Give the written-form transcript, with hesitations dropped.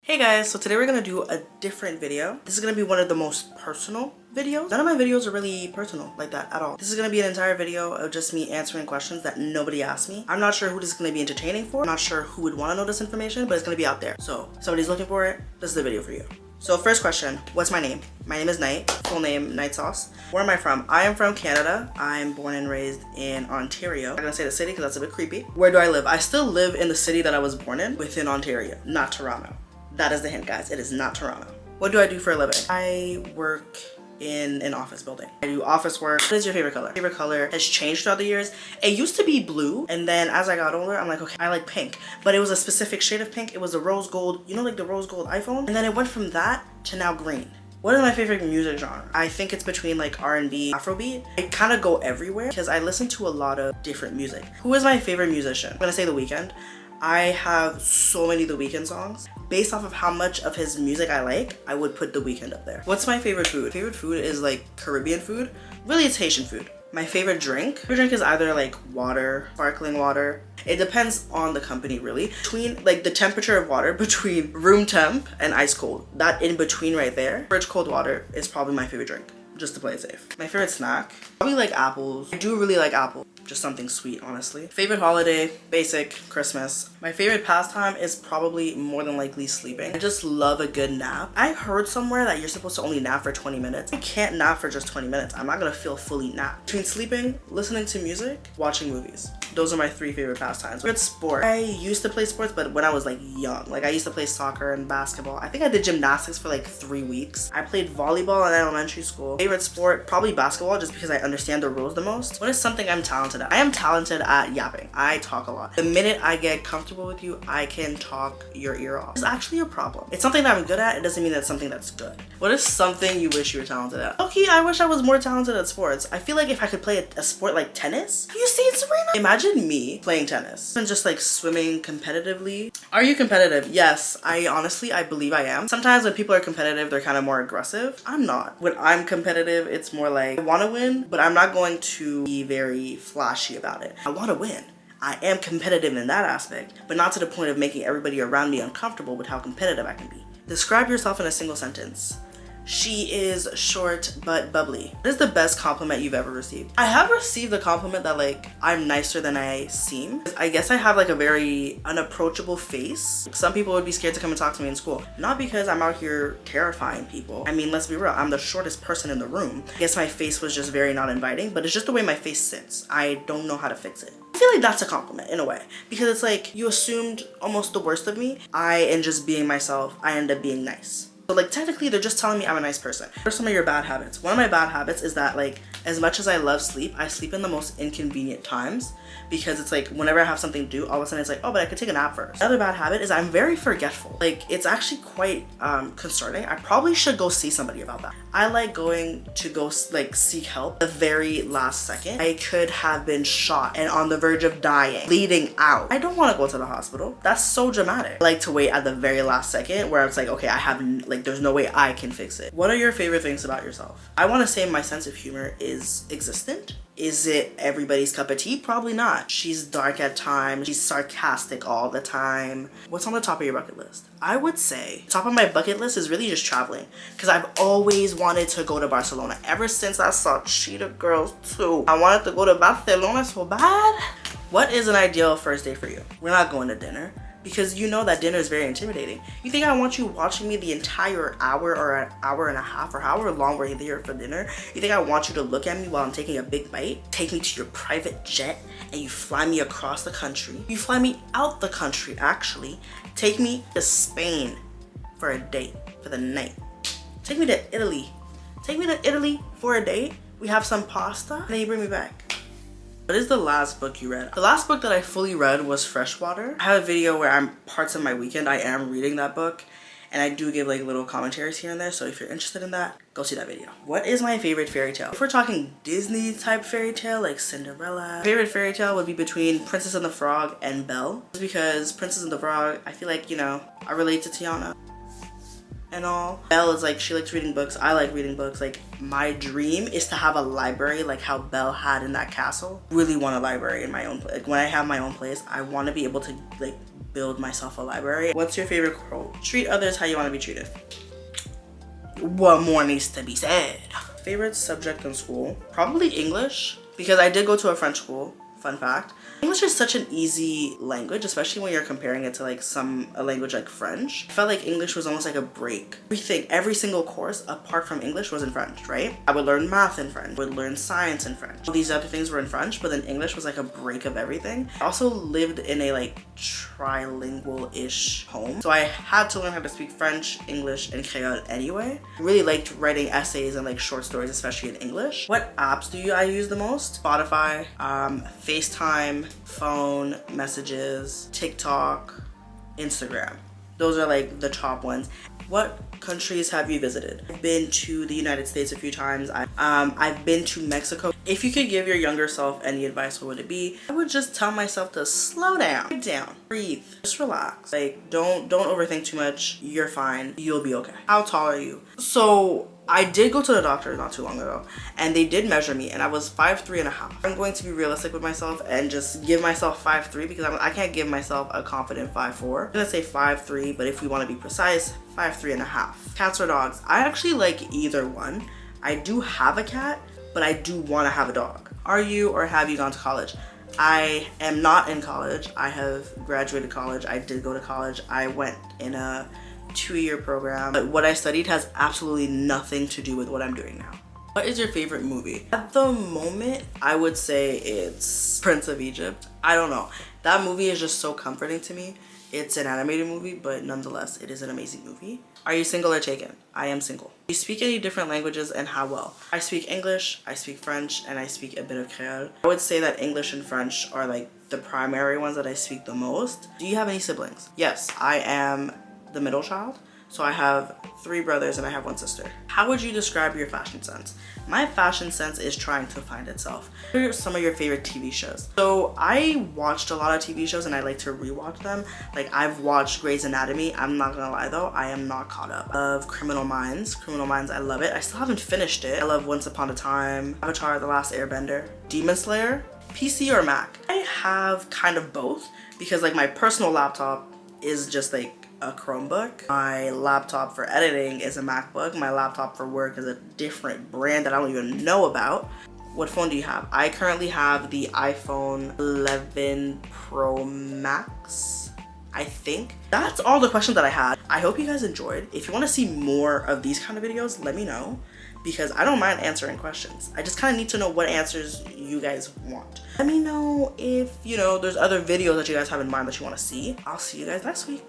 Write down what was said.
Hey guys, so today we're gonna do a different video. This is gonna be one of the most personal videos. None of my videos are really personal like that at all. This is gonna be an entire video of just me answering questions that nobody asked me. I'm not sure who this is gonna be entertaining for. I'm not sure who would wanna know this information, but it's gonna be out there. So if somebody's looking for it, this is the video for you. So first question, what's my name? My name is Night, full name Night Sauce. Where am I from? I am from Canada. I'm born and raised in Ontario. I'm not gonna say the city because that's a bit creepy. Where do I live? I still live in the city that I was born in within Ontario, not Toronto. That is the hint, guys. It is not Toronto. What do I do for a living? I work in an office building. I do office work. What is your favorite color? Favorite color has changed throughout the years. It used to be blue, and then as I got older, I'm like, okay, I like pink. But it was a specific shade of pink. It was a rose gold, you know, like the rose gold iPhone? And then it went from that to now green. What is my favorite music genre? I think it's between like R&B, Afrobeat. I kind of go everywhere because I listen to a lot of different music. Who is my favorite musician? I'm gonna say The Weeknd. I have so many The Weeknd songs. Based off of how much of his music I like, I would put The Weeknd up there. What's my favorite food? Favorite food is like Caribbean food. Really, it's Haitian food. My favorite drink? Favorite drink is either like water, sparkling water. It depends on the company really. Between like the temperature of water between room temp and ice cold. That in between right there, fridge cold water is probably my favorite drink, just to play it safe. My favorite snack? Probably like apples. I do really like apples. Just something sweet, honestly. Favorite holiday, basic, Christmas. My favorite pastime is probably more than likely sleeping. I just love a good nap. I heard somewhere that you're supposed to only nap for 20 minutes. I can't nap for just 20 minutes. I'm not gonna feel fully napped. Between sleeping, listening to music, watching movies. Those are my three favorite pastimes. Favorite sport. I used to play sports, but when I was like young. Like I used to play soccer and basketball. I think I did gymnastics for like 3 weeks. I played volleyball in elementary school. Favorite sport, probably basketball, just because I understand the rules the most. What is something I'm talented at? I am talented at yapping. I talk a lot. The minute I get comfortable with you, I can talk your ear off. It's actually a problem. It's something that I'm good at. It doesn't mean that's something that's good. What is something you wish you were talented at? Okay, I wish I was more talented at sports. I feel like if I could play a sport like tennis. Have you seen Serena? Imagine me playing tennis and just like swimming competitively. Are you competitive? Yes, I believe I am. Sometimes when people are competitive, they're kind of more aggressive. I'm not. When I'm competitive, it's more like I want to win, but I'm not going to be very flashy about it. I want to win. I am competitive in that aspect, but not to the point of making everybody around me uncomfortable with how competitive I can be. Describe yourself in a single sentence. She is short but bubbly. What is the best compliment you've ever received? I have received the compliment that like I'm nicer than I seem. I guess I have like a very unapproachable face. Some people would be scared to come and talk to me in school. Not because I'm out here terrifying people. I mean, let's be real, I'm the shortest person in the room. I guess my face was just very not inviting, but it's just the way my face sits. I don't know how to fix it. I feel like that's a compliment in a way because it's like you assumed almost the worst of me. I am just being myself. I end up being nice. So like technically they're just telling me I'm a nice person. What are some of your bad habits? One of my bad habits is that like as much as I love sleep, I sleep in the most inconvenient times because it's like whenever I have something to do, all of a sudden it's like, oh, but I could take a nap first. Another bad habit is I'm very forgetful. Like it's actually quite concerning. I probably should go see somebody about that. I like going to go like seek help the very last second. I could have been shot and on the verge of dying, bleeding out. I don't want to go to the hospital. That's so dramatic. I like to wait at the very last second where it's like, okay, I have like there's no way I can fix it. What are your favorite things about yourself? I want to say my sense of humor is existent. Is it everybody's cup of tea? Probably not. She's dark at times. She's sarcastic all the time. What's on the top of your bucket list? I would say top of my bucket list is really just traveling because I've always wanted to go to Barcelona. Ever since I saw Cheetah Girls 2, I wanted to go to Barcelona so bad. What is an ideal first date for you? We're not going to dinner. Because you know that dinner is very intimidating. You think I want you watching me the entire hour or an hour and a half or however long we're here for dinner? You think I want you to look at me while I'm taking a big bite? Take me to your private jet and you fly me across the country. You fly me out the country, actually. Take me to Spain for a date, for the night. Take me to Italy. Take me to Italy for a date. We have some pasta and then you bring me back. What is the last book you read? The last book that I fully read was Freshwater. I have a video where I'm parts of my weekend. I am reading that book and I do give like little commentaries here and there. So if you're interested in that, go see that video. What is my favorite fairy tale? If we're talking Disney type fairy tale like Cinderella, favorite fairy tale would be between Princess and the Frog and Belle. Just because Princess and the Frog, I feel like, you know, I relate to Tiana. and all. Belle is like, she likes reading books. I like reading books. Like, my dream is to have a library like how Belle had in that castle. Really want a library in my own place. Like, when I have my own place, I want to be able to like build myself a library. What's your favorite quote? Treat others how you want to be treated. What more needs to be said? Favorite subject in school? Probably English, because I did go to a French school. Fun fact. English is such an easy language, especially when you're comparing it to like a language like French. I felt like English was almost like a break. Every single course apart from English was in French, right? I would learn math in French, would learn science in French. All these other things were in French, but then English was like a break of everything. I also lived in a like trilingual-ish home, so I had to learn how to speak French, English, and Creole anyway. I really liked writing essays and like short stories, especially in English. What apps do I use the most? Spotify, FaceTime, phone, messages, TikTok, Instagram. Those are like the top ones. What countries have you visited? I've been to the United States a few times. I've been to Mexico. If you could give your younger self any advice, what would it be? I would just tell myself to slow down, breathe, just relax. Like, don't overthink too much. You're fine. You'll be okay. How tall are you? So I did go to the doctor not too long ago, and they did measure me, and I was 5'3.5". I'm going to be realistic with myself and just give myself 5'3", because I can't give myself a confident 5'4". I'm gonna say 5'3", but if we want to be precise, 5'3.5". Cats or dogs? I actually like either one. I do have a cat, but I do want to have a dog. Are you or have you gone to college? I am not in college. I have graduated college. I did go to college. I went in a 2-year program, but what I studied has absolutely nothing to do with what I'm doing now. What is your favorite movie? At the moment, I would say it's Prince of Egypt. I don't know. That movie is just so comforting to me. It's an animated movie, but nonetheless, it is an amazing movie. Are you single or taken? I am single. Do you speak any different languages, and how well? I speak English, I speak French, and I speak a bit of Creole. I would say that English and French are like the primary ones that I speak the most. Do you have any siblings? Yes, I am the middle child. So I have 3 brothers and I have 1 sister. How would you describe your fashion sense? My fashion sense is trying to find itself. What are some of your favorite TV shows? So I watched a lot of TV shows and I like to rewatch them. Like, I've watched Grey's Anatomy. I'm not gonna lie though, I am not caught up. Of Criminal Minds. Criminal Minds, I love it. I still haven't finished it. I love Once Upon a Time, Avatar: The Last Airbender, Demon Slayer. PC or Mac? I have kind of both, because like my personal laptop is just like a Chromebook. My laptop for editing is a MacBook. My laptop for work is a different brand that I don't even know about. What phone do you have? I currently have the iPhone 11 Pro Max, I think. That's all the questions that I had. I hope you guys enjoyed. If you want to see more of these kind of videos, let me know, because I don't mind answering questions. I just kind of need to know what answers you guys want. Let me know if, you know, there's other videos that you guys have in mind that you want to see. I'll see you guys next week.